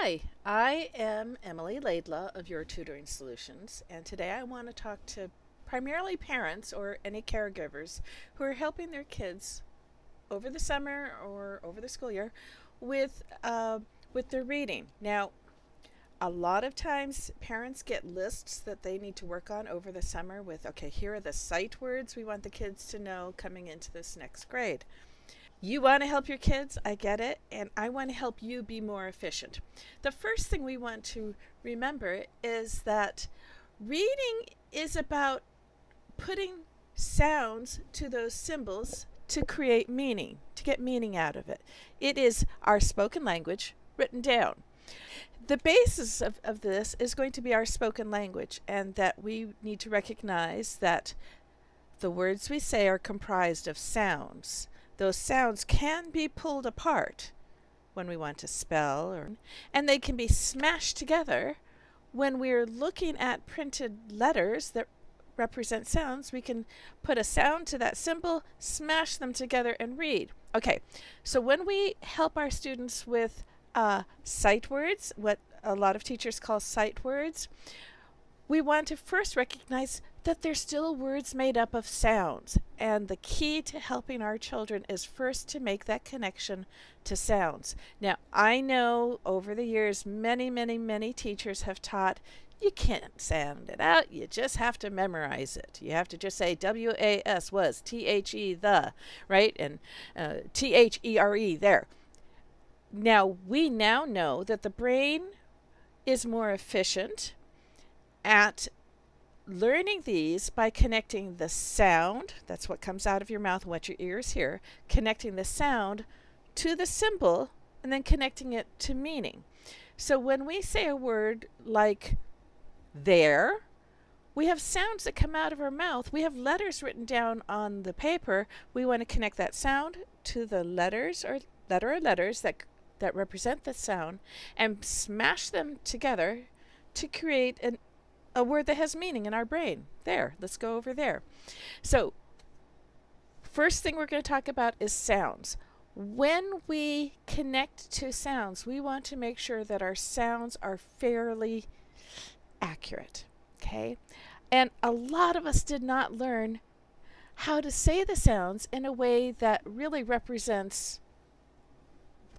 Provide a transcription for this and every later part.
Hi, I am Emily Laidlaw of Your Tutoring Solutions, and today I want to talk to primarily parents or any caregivers who are helping their kids over the summer or over the school year with with their reading. Now, a lot of times parents get lists that they need to work on over the summer with, okay, here are the sight words we want the kids to know coming into this next grade. You want to help your kids, I get it, and I want to help you be more efficient. The first thing we want to remember is that reading is about putting sounds to those symbols to create meaning, to get meaning out of it. It is our spoken language written down. The basis of this is going to be our spoken language, and that we need to recognize that the words we say are comprised of sounds. Those sounds can be pulled apart when we want to spell, and they can be smashed together when we're looking at printed letters that represent sounds. We can put a sound to that symbol, smash them together, and read. Okay, so when we help our students with sight words, what a lot of teachers call sight words, we want to first recognize that they're still words made up of sounds. And the key to helping our children is first to make that connection to sounds. Now, I know over the years, many teachers have taught you can't sound it out. You just have to memorize it. You have to just say W-A-S was, T-H-E the, right? And T-H-E-R-E there. Now, we now know that the brain is more efficient at learning these by connecting the sound, that's what comes out of your mouth and what your ears hear, connecting the sound to the symbol and then connecting it to meaning. So when we say a word like there, we have sounds that come out of our mouth. We have letters written down on the paper. We want to connect that sound to the letters or letters that represent the sound and smash them together to create a word that has meaning in our brain. There, let's go over there. So, first thing we're going to talk about is sounds. When we connect to sounds, we want to make sure that our sounds are fairly accurate, okay? And a lot of us did not learn how to say the sounds in a way that really represents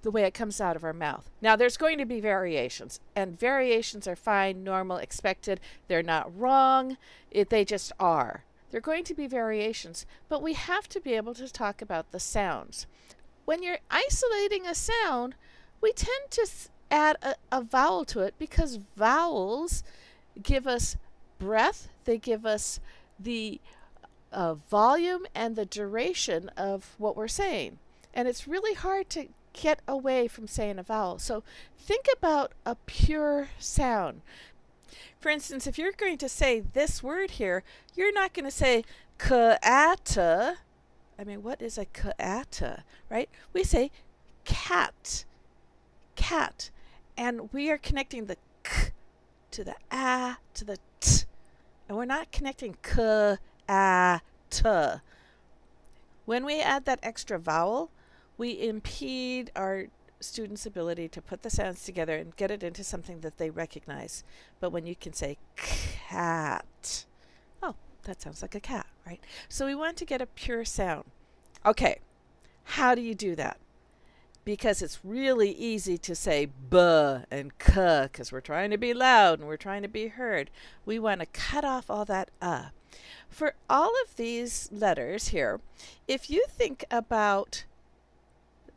the way it comes out of our mouth. Now, there's going to be variations, and variations are fine, normal, expected. They're not wrong. They just are. They're going to be variations, but we have to be able to talk about the sounds. When you're isolating a sound, we tend to add a vowel to it because vowels give us breath. They give us the volume and the duration of what we're saying. And it's really hard to get away from saying a vowel. So think about a pure sound. For instance, if you're going to say this word here, you're not going to say kaata. I mean, what is a kaata, right? We say cat, cat. And we are connecting the k to the a to the t. And we're not connecting ka-a-ta. When we add that extra vowel, we impede our students' ability to put the sounds together and get it into something that they recognize. But when you can say cat, oh, that sounds like a cat, right? So we want to get a pure sound. Okay, how do you do that? Because it's really easy to say b and k because we're trying to be loud and we're trying to be heard. We want to cut off all that For all of these letters here, if you think about,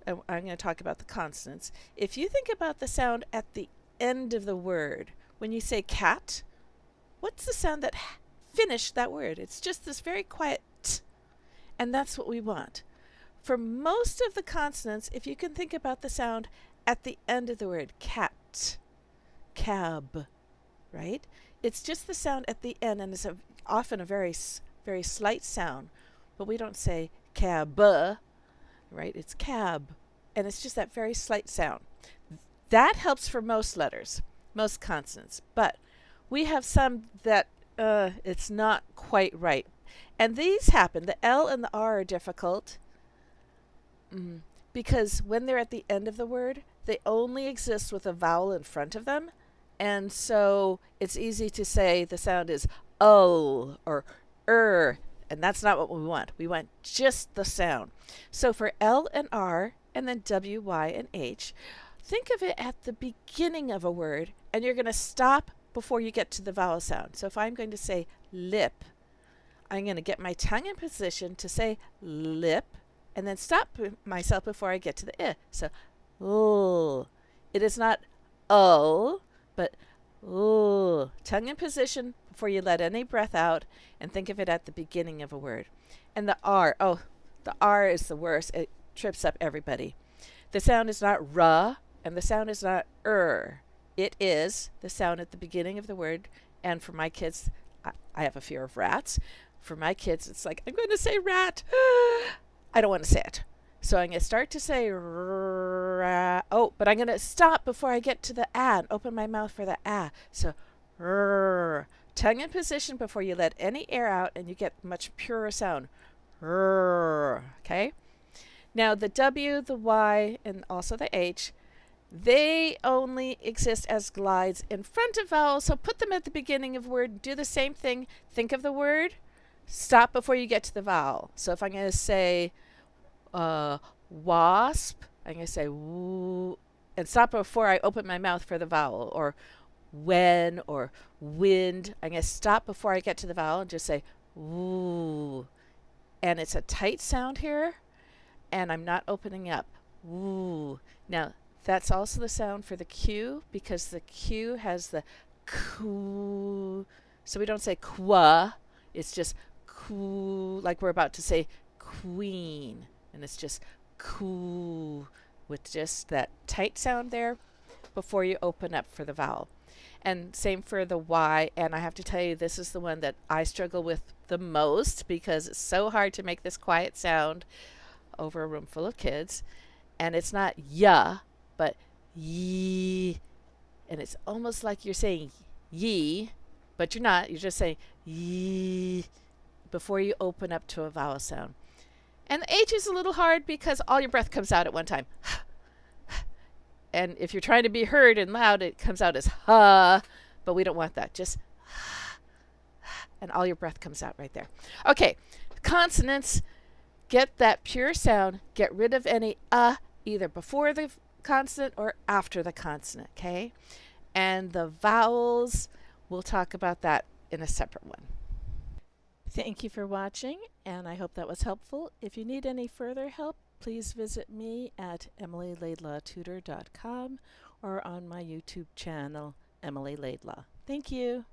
I'm going to talk about the consonants. If you think about the sound at the end of the word, when you say cat, what's the sound that finished that word? It's just this very quiet t, and that's what we want. For most of the consonants, if you can think about the sound at the end of the word, cat, cab, right? It's just the sound at the end, and it's often a very slight sound, but we don't say cab, right? It's cab, and it's just that very slight sound. That helps for most letters, most consonants, but we have some that it's not quite right. And these happen. The L and the R are difficult because when they're at the end of the word, they only exist with a vowel in front of them. And so it's easy to say the sound is O or and that's not what we want. We want just the sound. So for L and R, and then W, Y, and H, think of it at the beginning of a word, and you're going to stop before you get to the vowel sound. So if I'm going to say lip, I'm going to get my tongue in position to say lip, and then stop myself before I get to the I. So, L. It is not O, but L. Tongue in position before you let any breath out, and think of it at the beginning of a word. And the R, the R is the worst. It trips up everybody. The sound is not R, and the sound is not It is the sound at the beginning of the word. And for my kids, I have a fear of rats. For my kids, it's like, I'm going to say rat. I don't want to say it. So I'm going to start to say rat. Oh, but I'm going to stop before I get to the A and open my mouth for the A. So tongue in position before you let any air out, and you get much purer sound. Okay? Now the W, the Y, and also the H, they only exist as glides in front of vowels, so put them at the beginning of a word. Do the same thing. Think of the word. Stop before you get to the vowel. So if I'm going to say wasp, I'm going to say woo, and stop before I open my mouth for the vowel. Or when or wind, I'm going to stop before I get to the vowel and just say woo. And it's a tight sound here, and I'm not opening up. Woo. Now, that's also the sound for the Q, because the Q has the Q. So we don't say qua, it's just Q, like we're about to say queen. And it's just Q, with just that tight sound there before you open up for the vowel. And same for the Y, and I have to tell you, this is the one that I struggle with the most, because it's so hard to make this quiet sound over a room full of kids. And it's not ya, but ye. And it's almost like you're saying ye, but you're not. You're just saying ye before you open up to a vowel sound. And the H is a little hard because all your breath comes out at one time. And if you're trying to be heard and loud, it comes out as ha, but we don't want that. Just and all your breath comes out right there. Okay, consonants, get that pure sound. Get rid of any either before the consonant or after the consonant, okay? And the vowels, we'll talk about that in a separate one. Thank you for watching, and I hope that was helpful. If you need any further help, please visit me at emilylaidlawtutor.com or on my YouTube channel, Emily Laidlaw. Thank you.